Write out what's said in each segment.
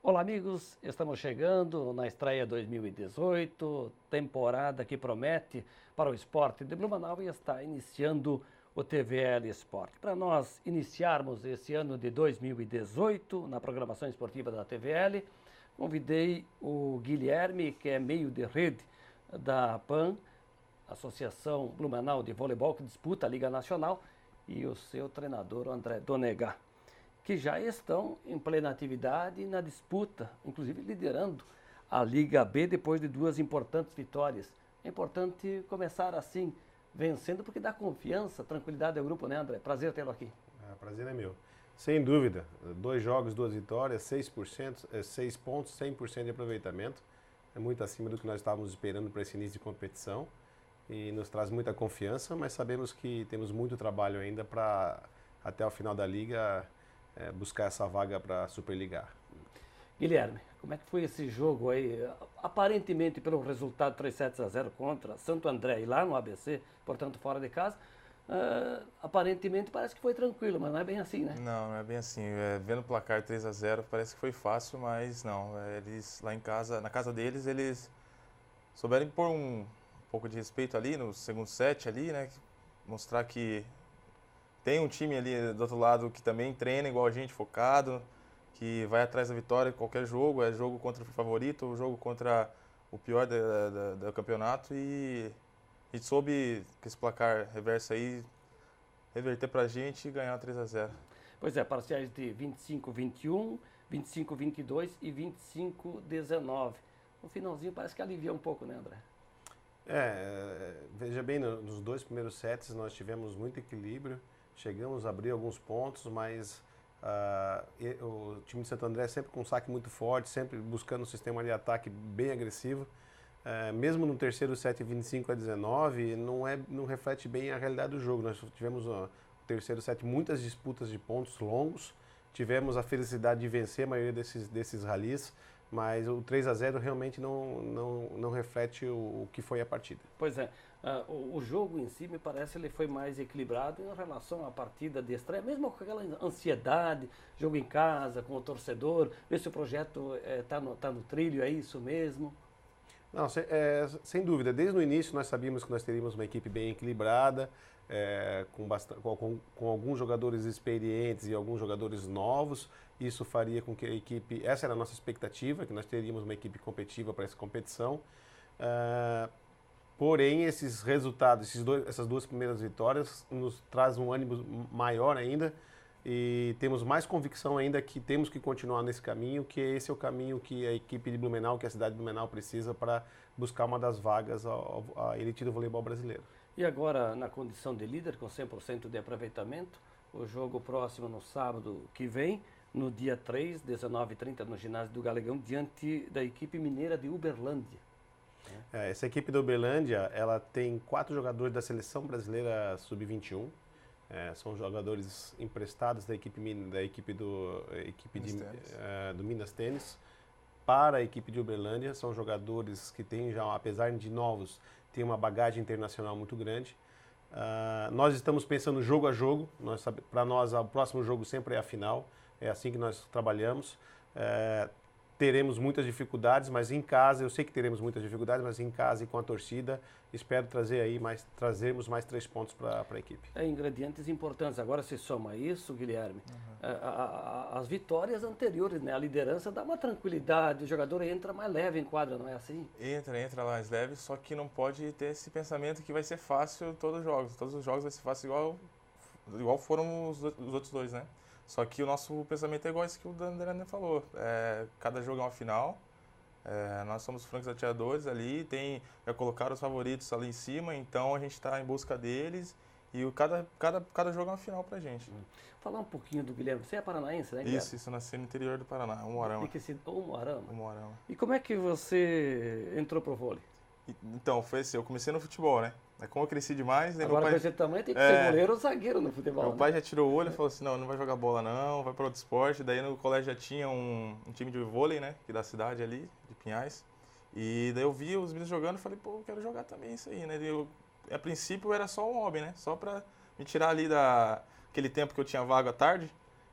Olá, amigos, estamos chegando na estreia 2018, temporada que promete para o esporte de Blumenau e está iniciando o TVL Esporte. Para nós iniciarmos esse ano de 2018 na programação esportiva da TVL, convidei o Guilherme, que é meio de rede da PAN, Associação Blumenau de Voleibol, que disputa a Liga Nacional, e o seu treinador, André Donegá, que já estão em plena atividade na disputa, inclusive liderando a Liga B depois de 2 importantes vitórias. É importante começar assim, vencendo, porque dá confiança, tranquilidade ao grupo, né, André? Prazer tê-lo aqui. Prazer é meu. Sem dúvida, 2 jogos, 2 vitórias, 6%, 6 pontos, 100% de aproveitamento. É muito acima do que nós estávamos esperando para esse início de competição e nos traz muita confiança, mas sabemos que temos muito trabalho ainda para, até o final da Liga, buscar essa vaga para a Superliga. Guilherme, como é que foi esse jogo aí? Aparentemente, pelo resultado 3-0 contra Santo André e lá no ABC, portanto fora de casa, aparentemente parece que foi tranquilo, mas não é bem assim, né? Não é bem assim. Vendo o placar 3-0 parece que foi fácil, mas não. Eles lá em casa, na casa deles, eles souberam impor um pouco de respeito ali no segundo set ali, né? Mostrar que tem um time ali do outro lado que também treina igual a gente, focado, que vai atrás da vitória em qualquer jogo, é jogo contra o favorito, jogo contra o pior do campeonato, e a gente soube que esse placar reverso aí reverter pra gente e ganhar 3-0. Pois é, parciais de 25-21, 25-22 e 25-19. No finalzinho parece que alivia um pouco, né, André? Veja bem, nos 2 primeiros sets nós tivemos muito equilíbrio, chegamos a abrir alguns pontos, mas o time de Santo André sempre com um saque muito forte, sempre buscando um sistema de ataque bem agressivo. Mesmo no terceiro set 25-19, não reflete bem a realidade do jogo. Nós tivemos no terceiro set muitas disputas de pontos longos, tivemos a felicidade de vencer a maioria desses rallies, mas o 3-0 realmente não reflete o que foi a partida. Pois é, o jogo em si me parece ele foi mais equilibrado em relação à partida de estreia, mesmo com aquela ansiedade, jogo em casa, com o torcedor, ver se o projeto está no trilho, é isso mesmo? Não, sem dúvida. Desde o início nós sabíamos que nós teríamos uma equipe bem equilibrada, com alguns jogadores experientes e alguns jogadores novos. Isso faria com que a equipe, essa era a nossa expectativa, que nós teríamos uma equipe competitiva para essa competição. Porém, esses resultados, essas 2 primeiras vitórias nos traz um ânimo maior ainda, e temos mais convicção ainda que temos que continuar nesse caminho, que esse é o caminho que a equipe de Blumenau, que a cidade de Blumenau precisa para buscar uma das vagas à elite do voleibol brasileiro. E agora, na condição de líder, com 100% de aproveitamento, o jogo próximo no sábado que vem, no dia 3, 19h30, no ginásio do Galegão, diante da equipe mineira de Uberlândia. Essa equipe da Uberlândia, ela tem 4 jogadores da seleção brasileira sub-21. São jogadores emprestados da equipe do Minas Tênis para a equipe de Uberlândia. São jogadores que têm já, apesar de novos, têm uma bagagem internacional muito grande. Nós estamos pensando jogo a jogo. Para nós, o próximo jogo sempre é a final. É assim que nós trabalhamos. Teremos muitas dificuldades, mas em casa, eu sei que teremos muitas dificuldades, mas em casa e com a torcida, espero trazermos mais 3 pontos para a equipe. Ingredientes importantes. Agora se soma isso, Guilherme, as vitórias anteriores, né? A liderança dá uma tranquilidade, o jogador entra mais leve em quadra, não é assim? Entra mais leve, só que não pode ter esse pensamento que vai ser fácil todos os jogos. Todos os jogos vai ser fácil igual foram os outros 2, né? Só que o nosso pensamento é igual esse que o André falou. Cada jogo é uma final. Nós somos francos atiradores ali, já colocaram os favoritos ali em cima, então a gente está em busca deles e cada jogo é uma final pra gente. Falar um pouquinho do Guilherme. Você é paranaense, né, Guilherme? Isso, eu nasci no interior do Paraná, Umuarama. Umuarama. E como é que você entrou pro vôlei? Então, foi assim, eu comecei no futebol, né? Como eu cresci demais... Agora com esse tamanho tem que ser goleiro ou zagueiro no futebol, Meu pai já tirou o olho e falou assim, não vai jogar bola não, vai para outro esporte. Daí no colégio já tinha um time de vôlei, né? Que da cidade ali, de Pinhais. E daí eu vi os meninos jogando e falei, pô, eu quero jogar também isso aí, né? A princípio era só um hobby, né? Só para me tirar ali daquele tempo que eu tinha vaga à tarde.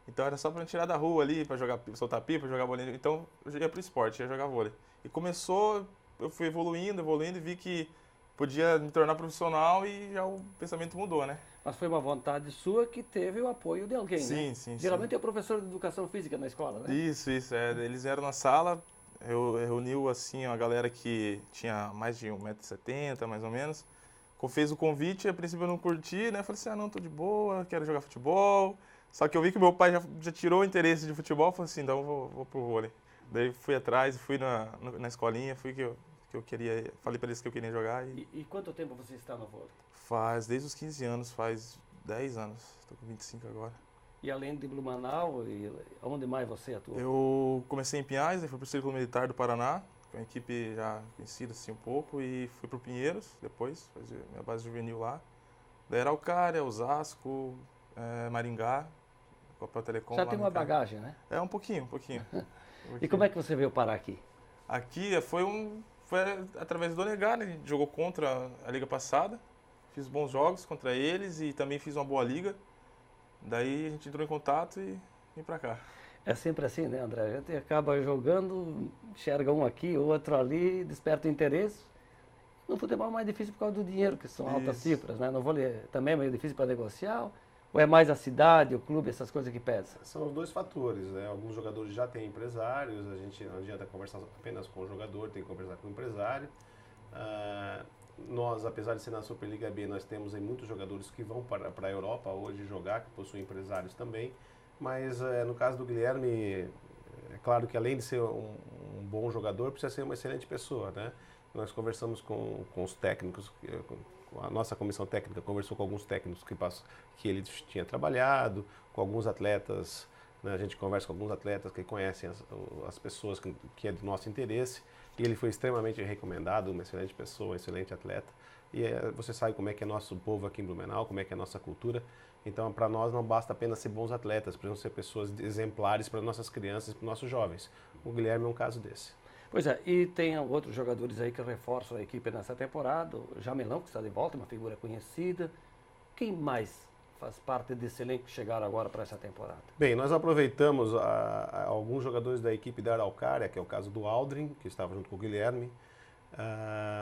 Então era só para me tirar da rua ali, para jogar, soltar pipa, jogar bolinha. Então eu ia pro esporte, ia jogar vôlei. E começou, eu fui evoluindo e vi que podia me tornar profissional e já o pensamento mudou, né? Mas foi uma vontade sua que teve o apoio de alguém, né? Sim. Geralmente é o professor de educação física na escola, né? Isso. Eles eram na sala, eu reuniu assim uma galera que tinha mais de 1,70 m, mais ou menos. Fez o convite, a princípio eu não curti, né? Falei assim, não, tô de boa, quero jogar futebol. Só que eu vi que meu pai já tirou o interesse de futebol, falei assim, então eu vou pro vôlei. Daí fui atrás, fui na escolinha, fui que eu queria, falei para eles que eu queria jogar. E quanto tempo você está no vôlei? Faz, desde os 15 anos, faz 10 anos, tô com 25 agora. E além de Blumenau, onde mais você atua? Eu comecei em Pinhais, fui pro Círculo Militar do Paraná, com a equipe já conhecida assim um pouco, e fui pro Pinheiros depois, fazer minha base juvenil lá. Daí era Araucária, Osasco, Maringá, Copa Telecom. Já tem uma bagagem, né? É, um pouquinho. E como é que você veio parar aqui? Aqui foi através do Negar, né? A gente jogou contra a liga passada, fiz bons jogos contra eles e também fiz uma boa liga. Daí a gente entrou em contato e vim pra cá. É sempre assim, né, André? A gente acaba jogando, enxerga um aqui, outro ali, desperta interesse. No futebol é mais difícil por causa do dinheiro, que são altas cifras, né? No vôlei também é meio difícil para negociar. Ou é mais a cidade, o clube, essas coisas que pesam? São os dois fatores, né? Alguns jogadores já têm empresários, a gente não adianta conversar apenas com o jogador, tem que conversar com o empresário. Nós, apesar de ser na Superliga B, nós temos aí muitos jogadores que vão para a Europa hoje jogar, que possuem empresários também. Mas no caso do Guilherme, é claro que além de ser um bom jogador, precisa ser uma excelente pessoa, né? Nós conversamos com os técnicos, a nossa comissão técnica conversou com alguns técnicos que ele tinha trabalhado, com alguns atletas, né? A gente conversa com alguns atletas que conhecem as pessoas que é do nosso interesse, e ele foi extremamente recomendado, uma excelente pessoa, um excelente atleta. E você sabe como é que é nosso povo aqui em Blumenau, como é que é a nossa cultura. Então, para nós não basta apenas ser bons atletas, precisam ser pessoas exemplares para nossas crianças e para nossos jovens. O Guilherme é um caso desse. Pois é, e tem outros jogadores aí que reforçam a equipe nessa temporada. O Jamelão, que está de volta, uma figura conhecida. Quem mais faz parte desse elenco que chegaram agora para essa temporada? Bem, nós aproveitamos alguns jogadores da equipe da Araucária, que é o caso do Aldrin, que estava junto com o Guilherme.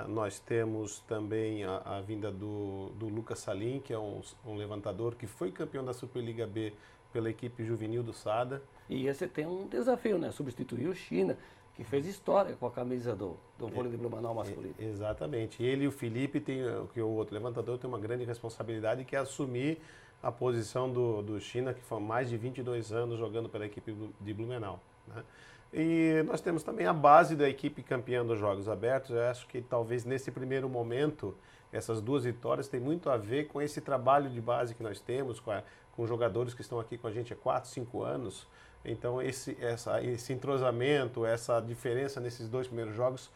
Nós temos também a vinda do Lucas Salim, que é um levantador que foi campeão da Superliga B pela equipe juvenil do Sada. E esse tem um desafio, né? Substituir o China, que fez história com a camisa do vôlei de Blumenau masculino. Exatamente. Ele e o Felipe, que é o outro levantador, tem uma grande responsabilidade, que é assumir a posição do China, que foi mais de 22 anos jogando pela equipe de Blumenau, né? E nós temos também a base da equipe campeã dos Jogos Abertos. Eu acho que talvez nesse primeiro momento, essas duas vitórias têm muito a ver com esse trabalho de base que nós temos, com jogadores que estão aqui com a gente há 4, 5 anos. Então esse entrosamento, essa diferença nesses dois primeiros jogos,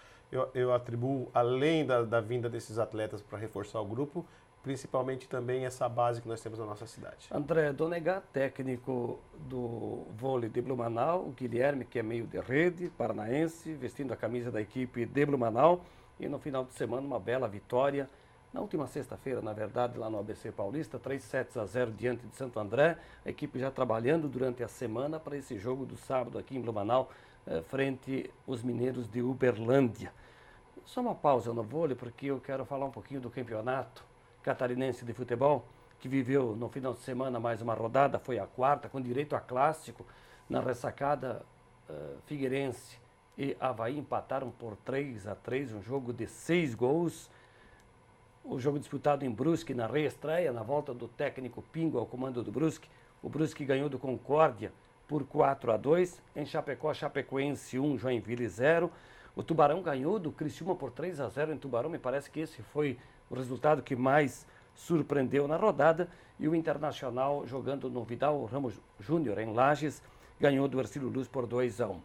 eu atribuo, além da vinda desses atletas para reforçar o grupo, principalmente também essa base que nós temos na nossa cidade. André Donegat, técnico do vôlei de Blumenau, o Guilherme, que é meio de rede, paranaense, vestindo a camisa da equipe de Blumenau, e no final de semana uma bela vitória, na última sexta-feira, na verdade, lá no ABC Paulista, 3-0 diante de Santo André, a equipe já trabalhando durante a semana para esse jogo do sábado aqui em Blumenau, frente aos mineiros de Uberlândia. Só uma pausa no vôlei, porque eu quero falar um pouquinho do campeonato catarinense de futebol, que viveu no final de semana mais uma rodada, foi a quarta, com direito a clássico. Na ressacada, Figueirense e Avaí empataram por 3-3, um jogo de 6 gols. O jogo disputado em Brusque, na reestreia, na volta do técnico Pingo ao comando do Brusque. O Brusque ganhou do Concórdia por 4-2. Em Chapecó, Chapecoense 1, Joinville 0. O Tubarão ganhou do Criciúma por 3-0 em Tubarão. Me parece que esse foi o resultado que mais surpreendeu na rodada. E o Internacional, jogando no Vidal Ramos Júnior, em Lages, ganhou do Hercílio Luz por 2-1.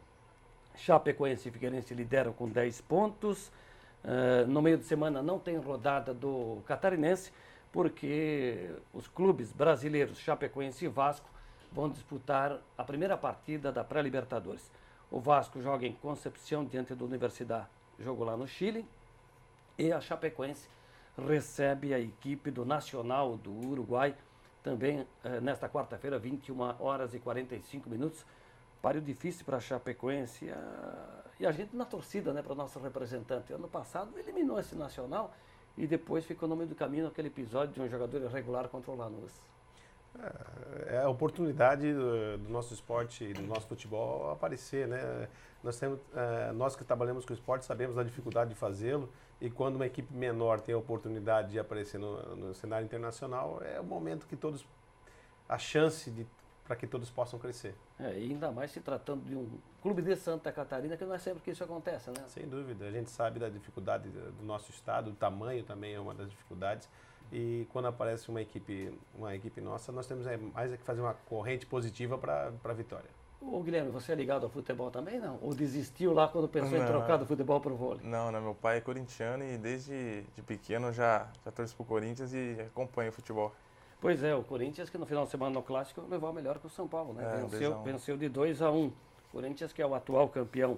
Chapecoense e Figueirense lideram com 10 pontos. No meio de semana não tem rodada do Catarinense, porque os clubes brasileiros, Chapecoense e Vasco, vão disputar a primeira partida da pré-Libertadores. O Vasco joga em Concepción, diante da Universidade, jogo lá no Chile, e a Chapecoense recebe a equipe do Nacional do Uruguai também nesta quarta-feira, 21 horas e 45 minutos. Páreo difícil para a Chapecoense e a gente na torcida, né, para o nosso representante. Ano passado eliminou esse Nacional e depois ficou no meio do caminho aquele episódio de um jogador irregular contra o Lanús. É a oportunidade do nosso esporte e do nosso futebol aparecer, né? Nós que trabalhamos com o esporte sabemos da dificuldade de fazê-lo, e quando uma equipe menor tem a oportunidade de aparecer no cenário internacional, é o momento que a chance para que todos possam crescer. E ainda mais se tratando de um clube de Santa Catarina, que não é sempre que isso acontece, né? Sem dúvida, a gente sabe da dificuldade do nosso estado, o tamanho também é uma das dificuldades. E quando aparece uma equipe nossa, nós temos mais que fazer uma corrente positiva para a vitória. Ô Guilherme, você é ligado ao futebol também, não? Ou desistiu lá quando pensou em trocar do futebol para o vôlei? Não, meu pai é corintiano e desde pequeno já torço para o Corinthians e acompanho o futebol. Pois é, o Corinthians que no final de semana no Clássico levou a melhor que o São Paulo, né? Venceu de 2-1. Corinthians que é o atual campeão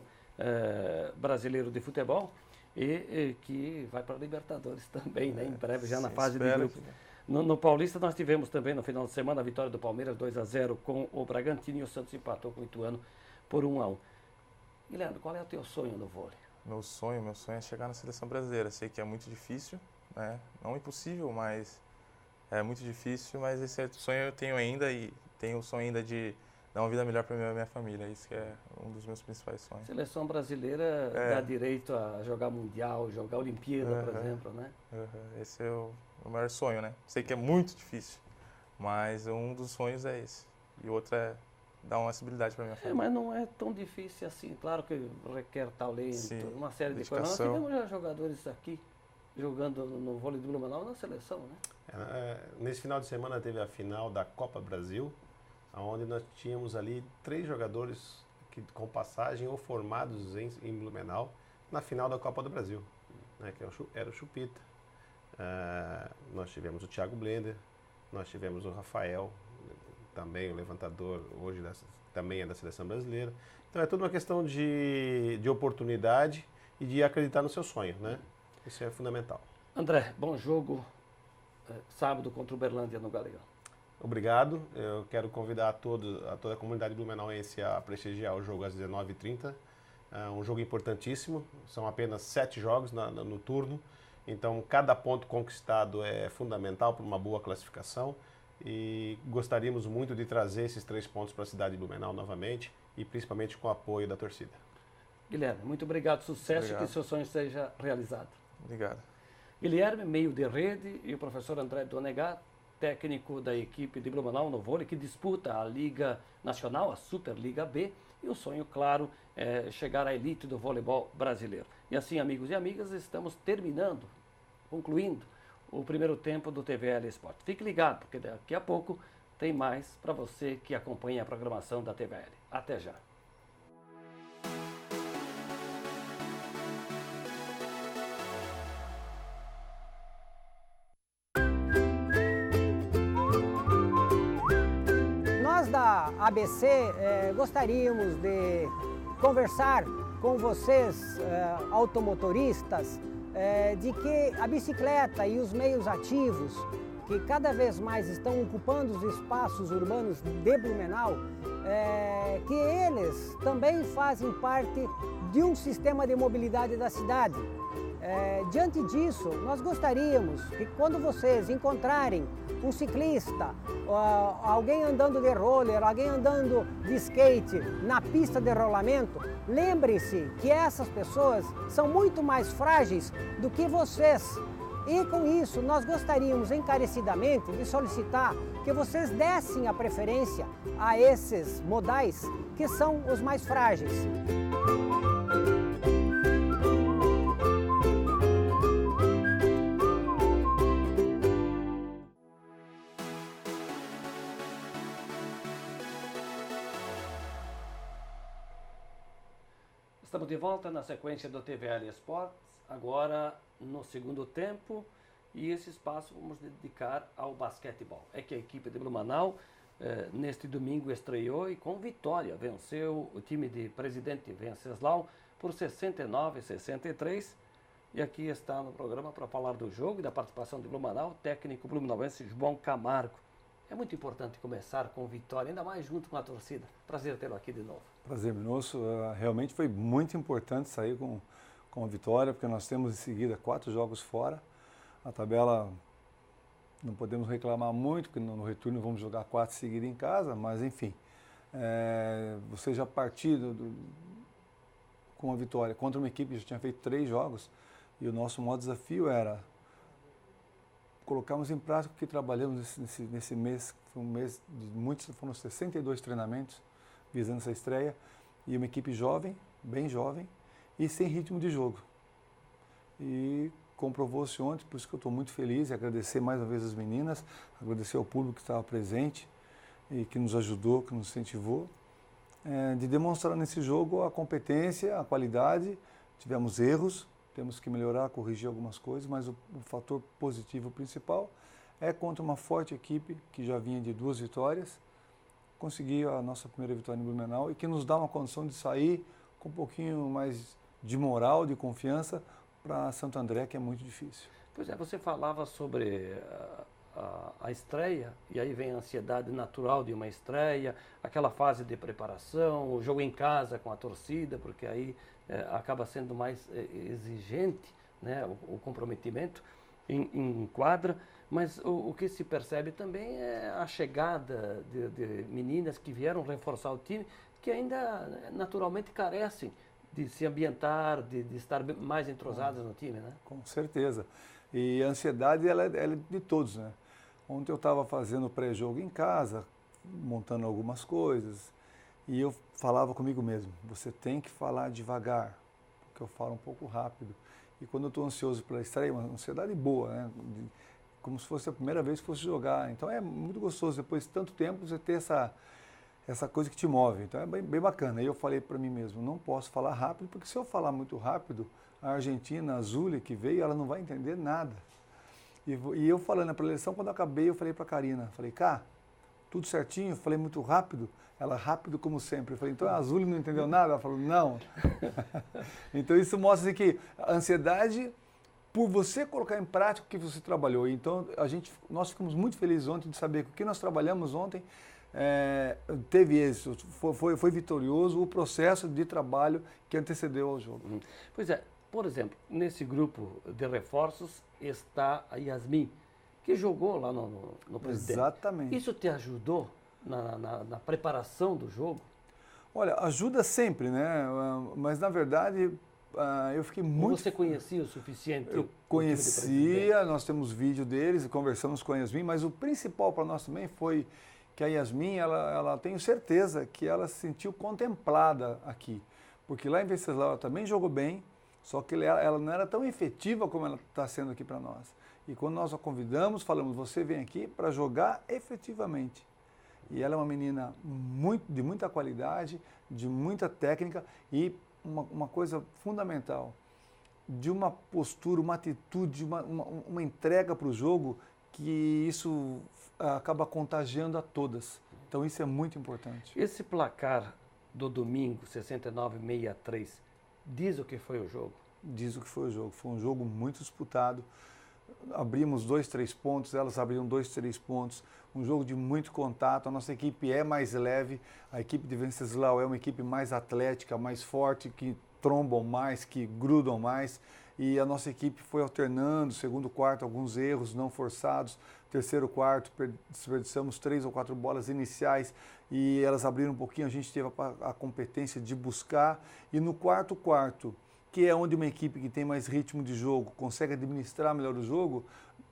brasileiro de futebol. E que vai para a Libertadores também, né? Em breve, já na fase de grupos. No Paulista nós tivemos também no final de semana a vitória do Palmeiras 2-0 com o Bragantino, e o Santos empatou com o Ituano por 1-1. Guilherme, qual é o teu sonho no vôlei? Meu sonho é chegar na seleção brasileira. Sei que é muito difícil, né? Não impossível, mas é muito difícil, mas esse sonho eu tenho ainda, e tenho o sonho ainda de dar uma vida melhor para minha família. Isso que é um dos meus principais sonhos. Seleção brasileira dá direito a jogar Mundial, jogar Olimpíada, por exemplo, né? Esse é o maior sonho, né? Sei que é muito difícil, mas um dos sonhos é esse. E o outro é dar uma estabilidade para minha família. Mas não é tão difícil assim. Claro que requer talento, uma série de coisas. Nós tivemos já jogadores aqui jogando no vôlei do Blumenau na seleção, né? Nesse final de semana teve a final da Copa Brasil, onde nós tínhamos ali 3 jogadores com passagem ou formados em Blumenau na final da Copa do Brasil, né, que era o Chupita. Nós tivemos o Thiago Blender, nós tivemos o Rafael, também o levantador, hoje também é da seleção brasileira. Então é tudo uma questão de oportunidade e de acreditar no seu sonho, né? Isso é fundamental. André, bom jogo sábado contra o Uberlândia no Galeão. Obrigado. Eu quero convidar a toda a comunidade blumenauense a prestigiar o jogo às 19h30. É um jogo importantíssimo. São apenas 7 jogos no turno. Então, cada ponto conquistado é fundamental para uma boa classificação. E gostaríamos muito de trazer esses 3 pontos para a cidade de Blumenau novamente, e principalmente com o apoio da torcida. Guilherme, muito obrigado. Sucesso e que seu sonho seja realizado. Obrigado. Guilherme, meio de rede, e o professor André Donegat, técnico da equipe de Blumenau no vôlei, que disputa a Liga Nacional, a Superliga B, e o sonho, claro, é chegar à elite do voleibol brasileiro. E assim, amigos e amigas, estamos concluindo o primeiro tempo do TVL Esporte. Fique ligado, porque daqui a pouco tem mais para você que acompanha a programação da TVL. Até já. Nós da ABC gostaríamos de conversar com vocês, automotoristas, de que a bicicleta e os meios ativos, que cada vez mais estão ocupando os espaços urbanos de Blumenau, que eles também fazem parte de um sistema de mobilidade da cidade. Diante disso, nós gostaríamos que quando vocês encontrarem um ciclista, alguém andando de roller, alguém andando de skate na pista de rolamento, lembre-se que essas pessoas são muito mais frágeis do que vocês. E com isso, nós gostaríamos encarecidamente de solicitar que vocês dessem a preferência a esses modais que são os mais frágeis. Estamos de volta na sequência do TVL Esportes, agora no segundo tempo, e esse espaço vamos dedicar ao basquetebol. É que a equipe de Blumenau neste domingo estreou e com vitória venceu o time de Presidente Venceslau por 69-63. E aqui está no programa para falar do jogo e da participação de Blumenau, o técnico blumenauense João Camargo. É muito importante começar com vitória, ainda mais junto com a torcida. Prazer tê-lo aqui de novo. Prazer nosso. Realmente foi muito importante sair com a vitória, porque nós temos em seguida 4 jogos fora. A tabela não podemos reclamar muito, porque no retorno vamos jogar 4 seguidos em casa, mas enfim. Você já partir com a vitória contra uma equipe que já tinha feito 3 jogos, e o nosso maior desafio era colocarmos em prática o que trabalhamos nesse mês. Foi um mês de muitos, foram 62 treinamentos visando essa estreia, e uma equipe jovem, bem jovem, e sem ritmo de jogo. E comprovou-se ontem, por isso que eu estou muito feliz, e agradecer mais uma vez as meninas, agradecer ao público que estava presente e que nos ajudou, que nos incentivou, de demonstrar nesse jogo a competência, a qualidade. Tivemos erros, temos que melhorar, corrigir algumas coisas, mas o fator positivo principal é contra uma forte equipe que já vinha de 2 vitórias, conseguir a nossa primeira vitória em Blumenau e que nos dá uma condição de sair com um pouquinho mais de moral, de confiança para Santo André, que é muito difícil. Pois é, você falava sobre a estreia, e aí vem a ansiedade natural de uma estreia, aquela fase de preparação, o jogo em casa com a torcida, porque aí acaba sendo mais exigente, né, o comprometimento em quadra, mas o que se percebe também é a chegada de meninas que vieram reforçar o time, que ainda naturalmente carecem de se ambientar, de estar mais entrosadas no time, né? Com certeza. E a ansiedade, ela é de todos, né? Ontem eu estava fazendo pré-jogo em casa, montando algumas coisas, e eu falava comigo mesmo, você tem que falar devagar, porque eu falo um pouco rápido. E quando eu estou ansioso pela estreia, uma ansiedade boa, né? Como se fosse a primeira vez que fosse jogar. Então é muito gostoso, depois de tanto tempo, você ter essa coisa que te move. Então é bem bacana. E eu falei para mim mesmo, não posso falar rápido, porque se eu falar muito rápido, a Argentina, a Zulia, que veio, ela não vai entender nada. E eu falando na preleção, quando eu acabei, eu falei para a Karina, falei, Cá, tudo certinho? Eu falei muito rápido. Ela, rápido como sempre. Eu falei, então a Zulia não entendeu nada? Ela falou, não. Então isso mostra que a ansiedade, por você colocar em prática o que você trabalhou. Então nós ficamos muito felizes ontem de saber que o que nós trabalhamos ontem teve êxito, foi vitorioso o processo de trabalho que antecedeu ao jogo. Pois é, por exemplo, nesse grupo de reforços está a Yasmin, que jogou lá no Presidente. Exatamente. Isso te ajudou na preparação do jogo? Olha, ajuda sempre, né? Mas na verdade eu fiquei muito... Você conhecia o suficiente? Eu conhecia, nós temos vídeo deles e conversamos com a Yasmin, mas o principal para nós também foi que a Yasmin, ela tenho certeza que ela se sentiu contemplada aqui. Porque lá em Venceslau ela também jogou bem, só que ela não era tão efetiva como ela está sendo aqui para nós. E quando nós a convidamos, falamos, você vem aqui para jogar efetivamente. E ela é uma menina de muita qualidade, de muita técnica e uma coisa fundamental, de uma postura, uma atitude, uma entrega para o jogo, que isso acaba contagiando a todas. Então isso é muito importante. Esse placar do domingo, 69-63, diz o que foi o jogo? Diz o que foi o jogo. Foi um jogo muito disputado. Abrimos 2, 3 pontos, elas abriram 2, 3 pontos. Um jogo de muito contato. A nossa equipe é mais leve. A equipe de Venceslau é uma equipe mais atlética, mais forte, que trombam mais, que grudam mais. E a nossa equipe foi alternando, segundo quarto, alguns erros não forçados. Terceiro quarto, desperdiçamos 3 ou 4 bolas iniciais e elas abriram um pouquinho, a gente teve a competência de buscar. E no quarto, que é onde uma equipe que tem mais ritmo de jogo consegue administrar melhor o jogo,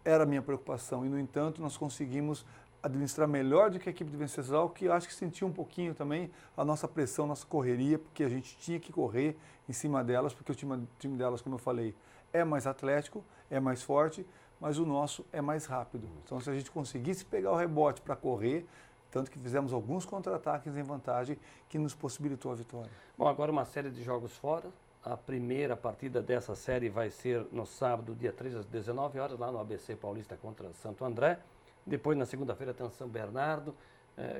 era a minha preocupação. E, no entanto, nós conseguimos administrar melhor do que a equipe de Venceslau, que eu acho que sentiu um pouquinho também a nossa pressão, a nossa correria, porque a gente tinha que correr em cima delas, porque o time delas, como eu falei, é mais atlético, é mais forte, mas o nosso é mais rápido. Então, se a gente conseguisse pegar o rebote para correr, tanto que fizemos alguns contra-ataques em vantagem, que nos possibilitou a vitória. Bom, agora uma série de jogos fora. A primeira partida dessa série vai ser no sábado, dia 3, às 19 horas, lá no ABC Paulista contra Santo André. Depois, na segunda-feira, tem São Bernardo.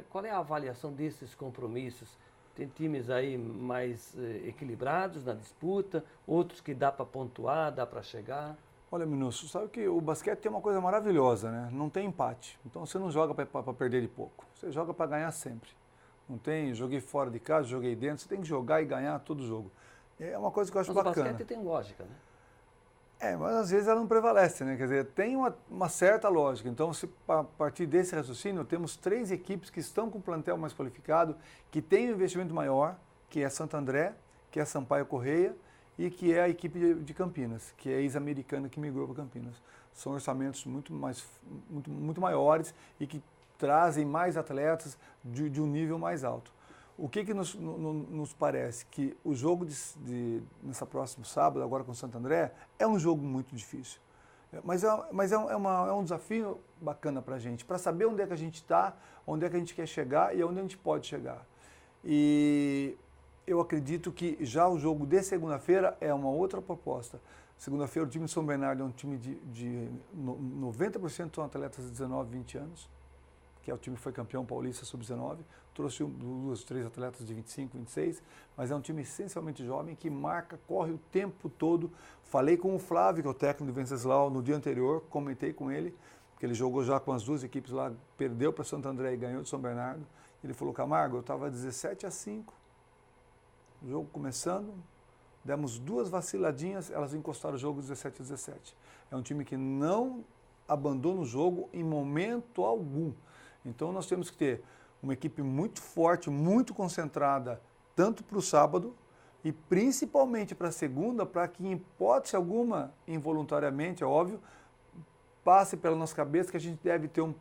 Qual é a avaliação desses compromissos? Tem times aí mais equilibrados na disputa, outros que dá para pontuar, dá para chegar? Olha, Minuto, sabe que o basquete tem uma coisa maravilhosa, né? Não tem empate. Então você não joga para perder de pouco. Você joga para ganhar sempre. Não tem, joguei fora de casa, joguei dentro. Você tem que jogar e ganhar todo jogo. É uma coisa que eu acho bacana. Mas o basquete tem lógica, né? Mas às vezes ela não prevalece, né? Quer dizer, tem uma certa lógica. Então, se a partir desse raciocínio, temos 3 equipes que estão com o plantel mais qualificado, que tem um investimento maior, que é Santo André, que é Sampaio Correia e que é a equipe de Campinas, que é a ex-americana que migrou para Campinas. São orçamentos muito maiores e que trazem mais atletas de um nível mais alto. O que nos parece? Que o jogo nessa próximo sábado, agora com o Santo André, é um jogo muito difícil. Mas é um desafio bacana para a gente, para saber onde é que a gente está, onde é que a gente quer chegar e onde a gente pode chegar. E eu acredito que já o jogo de segunda-feira é uma outra proposta. Segunda-feira o time de São Bernardo é um time de 90% são atletas de 19, 20 anos, que é o time que foi campeão paulista sub-19, trouxe 2, 3 atletas de 25, 26, mas é um time essencialmente jovem que marca, corre o tempo todo. Falei com o Flávio, que é o técnico do Venceslau, no dia anterior, comentei com ele, que ele jogou já com as 2 equipes lá, perdeu para Santo André e ganhou de São Bernardo. Ele falou, Camargo, eu estava 17-5, o jogo começando, demos 2 vaciladinhas, elas encostaram o jogo 17-17. É um time que não abandona o jogo em momento algum. Então nós temos que ter uma equipe muito forte, muito concentrada, tanto para o sábado e principalmente para a segunda, para que em hipótese alguma, involuntariamente, é óbvio, passe pela nossa cabeça que a gente deve ter um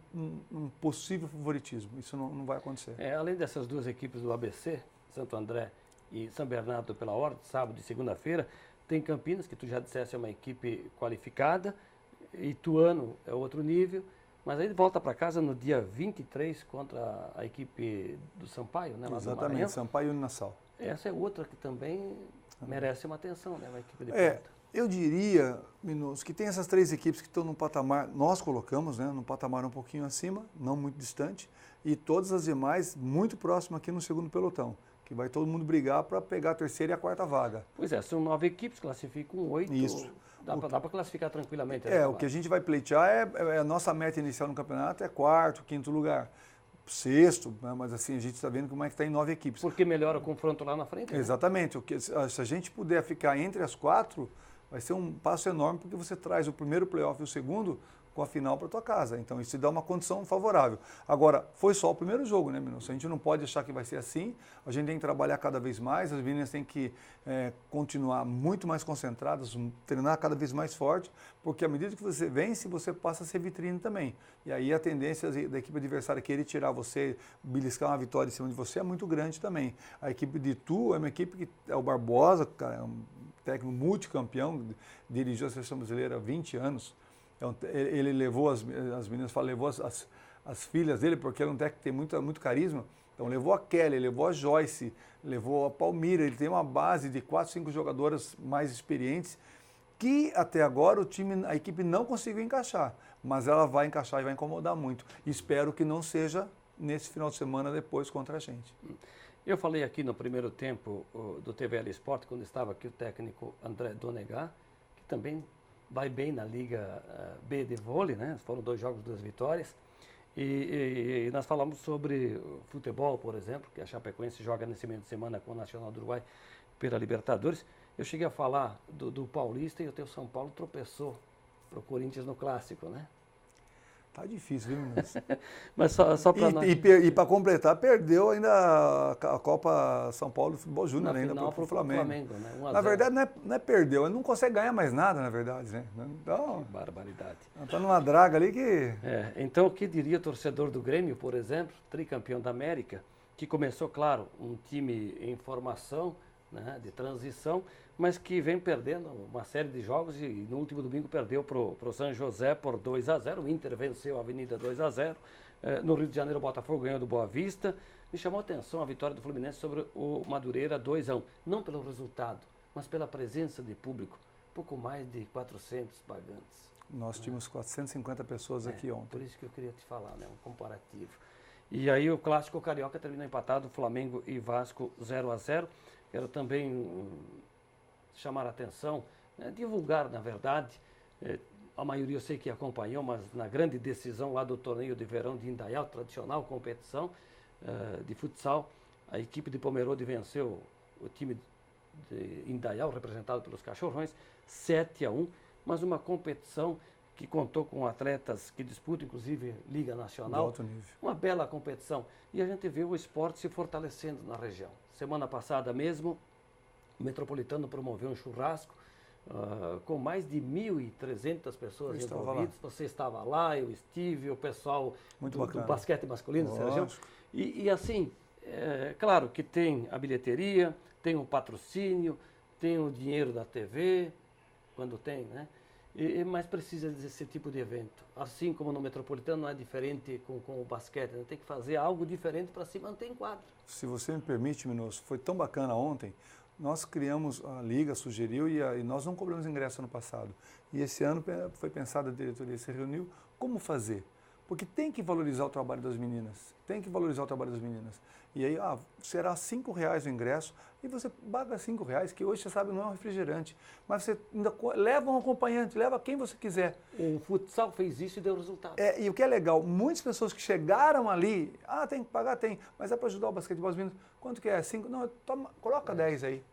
possível favoritismo. Isso não vai acontecer. Além dessas 2 equipes do ABC, Santo André e São Bernardo pela ordem, sábado e segunda-feira, tem Campinas, que tu já disseste é uma equipe qualificada, Ituano é outro nível, mas aí volta para casa no dia 23 contra a equipe do Sampaio, né? Exatamente, Sampaio e Uninasal. Essa é outra que também merece uma atenção, né? Uma equipe de ponta. Eu diria, Minos, que tem essas 3 equipes que estão num patamar, nós colocamos, né, num patamar um pouquinho acima, não muito distante, e todas as demais muito próximas aqui no segundo pelotão, que vai todo mundo brigar para pegar a 3ª e a 4ª vaga. Pois é, são 9 equipes, classificam 8. Isso. Dá para classificar tranquilamente. O que a gente vai pleitear a nossa meta inicial no campeonato é 4º, 5º lugar. 6º, né, mas assim, a gente está vendo como é que está em 9 equipes. Porque melhora o confronto lá na frente. Exatamente. Né? Se a gente puder ficar entre as 4, vai ser um passo enorme, porque você traz o primeiro playoff e o segundo com a final para tua casa. Então isso te dá uma condição favorável. Agora, foi só o primeiro jogo, né, Minos? A gente não pode achar que vai ser assim. A gente tem que trabalhar cada vez mais, as meninas têm que continuar muito mais concentradas, treinar cada vez mais forte, porque à medida que você vence, você passa a ser vitrine também. E aí a tendência da equipe adversária querer tirar você, beliscar uma vitória em cima de você é muito grande também. A equipe de Itu é uma equipe que é o Barbosa, cara, é um técnico multicampeão, dirigiu a seleção brasileira há 20 anos. Então, ele levou as meninas, levou as filhas dele, porque ele é um técnico que tem muito carisma. Então levou a Kelly, levou a Joyce, levou a Palmira. Ele tem uma base de 4, 5 jogadoras mais experientes que até agora a equipe não conseguiu encaixar. Mas ela vai encaixar e vai incomodar muito. Espero que não seja nesse final de semana depois contra a gente. Eu falei aqui no primeiro tempo do TVL Esporte, quando estava aqui o técnico André Donegat, que também vai bem na Liga B de vôlei, né? Foram 2 jogos, 2 vitórias. E nós falamos sobre futebol, por exemplo, que a Chapecoense joga nesse meio de semana com o Nacional do Uruguai pela Libertadores. Eu cheguei a falar do Paulista e o teu São Paulo tropeçou para o Corinthians no Clássico, né? Tá difícil, viu, Minas? Mas só para nós... E para completar, perdeu ainda a Copa São Paulo Futebol Júnior ainda para o Flamengo. Né? Na verdade, não é perdeu, ele não consegue ganhar mais nada, na verdade, né? Então, que barbaridade. Está numa draga ali que... Então, o que diria o torcedor do Grêmio, por exemplo, tricampeão da América, que começou, claro, um time em formação, né, de transição, mas que vem perdendo uma série de jogos e no último domingo perdeu para o São José por 2-0. O Inter venceu a Avenida 2-0. No Rio de Janeiro, o Botafogo ganhou do Boa Vista. Me chamou a atenção a vitória do Fluminense sobre o Madureira 2-1. Não pelo resultado, mas pela presença de público. Pouco mais de 400 pagantes. Nós tínhamos 450 pessoas aqui ontem. Por isso que eu queria te falar, né, um comparativo. E aí o Clássico Carioca terminou empatado, Flamengo e Vasco 0-0. Quero também chamar a atenção, divulgar, na verdade, A maioria eu sei que acompanhou, mas na grande decisão lá do torneio de verão de Indaial, tradicional competição de futsal, a equipe de Pomerode venceu o time de Indaial, representado pelos Cachorrões, 7-1, mas uma competição que contou com atletas que disputam, inclusive, Liga Nacional. De alto nível. Uma bela competição. E a gente vê o esporte se fortalecendo na região. Semana passada mesmo, o Metropolitano promoveu um churrasco com mais de 1.300 pessoas envolvidas. Você estava lá, eu estive, o pessoal do basquete masculino dessa região. E assim, claro que tem a bilheteria, tem o patrocínio, tem o dinheiro da TV, quando tem, né? Mas precisa desse tipo de evento. Assim como no Metropolitano não é diferente com o basquete, né? Tem que fazer algo diferente para se manter em quadro. Se você me permite, Minoso, foi tão bacana ontem, nós criamos, a Liga sugeriu e nós não cobramos ingresso ano passado. E esse ano foi pensado, a diretoria se reuniu, como fazer? Porque tem que valorizar o trabalho das meninas, E aí, será R$5 o ingresso, e você paga R$5, que hoje você sabe não é um refrigerante, mas você ainda leva um acompanhante, leva quem você quiser. O futsal fez isso e deu resultado. E o que é legal, muitas pessoas que chegaram ali, tem que pagar, tem, mas é para ajudar o basquetebol dos meninos. Quanto que é? 5? Não, coloca 10 aí.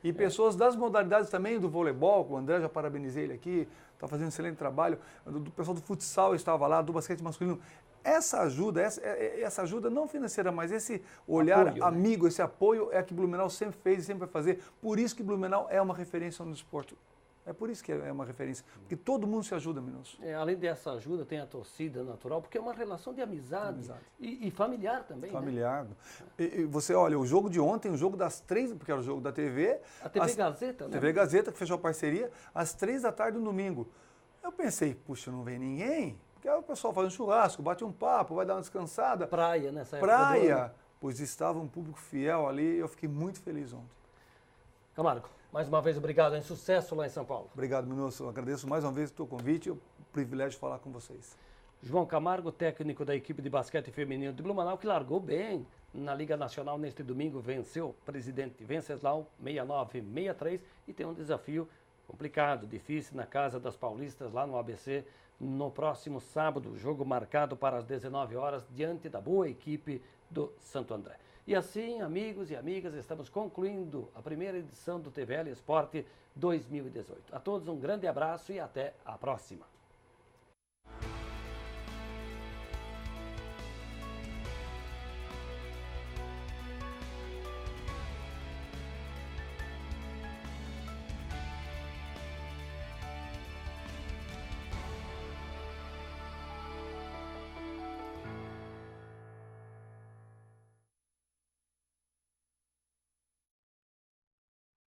E pessoas das modalidades também, do voleibol, o André, já parabenizei ele aqui, está fazendo um excelente trabalho, do pessoal do futsal estava lá, do basquete masculino. Essa ajuda não financeira, mas esse olhar apoio, amigo, esse apoio é que Blumenau sempre fez e sempre vai fazer. Por isso que Blumenau é uma referência no esporte. É por isso que é uma referência, porque todo mundo se ajuda, Minoso. Além dessa ajuda, tem a torcida natural, porque é uma relação de amizade. E familiar também. Familiar. Né? E você olha, o jogo de ontem, o jogo das 3, porque era o jogo da TV. A TV Gazeta, né? TV Gazeta, que fechou a parceria, às 3 da tarde no domingo. Eu pensei, puxa, não vem ninguém? Porque aí o pessoal faz um churrasco, bate um papo, vai dar uma descansada. Praia, nessa época. Praia, pois estava um público fiel ali, eu fiquei muito feliz ontem. Camargo, mais uma vez, obrigado, sucesso lá em São Paulo. Obrigado, Minoso. Agradeço mais uma vez o teu convite e o privilégio de falar com vocês. João Camargo, técnico da equipe de basquete feminino de Blumenau, que largou bem na Liga Nacional neste domingo, venceu o presidente Venceslau 69-63 e tem um desafio complicado, difícil na Casa das Paulistas, lá no ABC, no próximo sábado, jogo marcado para as 19 horas, diante da boa equipe do Santo André. E assim, amigos e amigas, estamos concluindo a primeira edição do TVL Esporte 2018. A todos um grande abraço e até a próxima.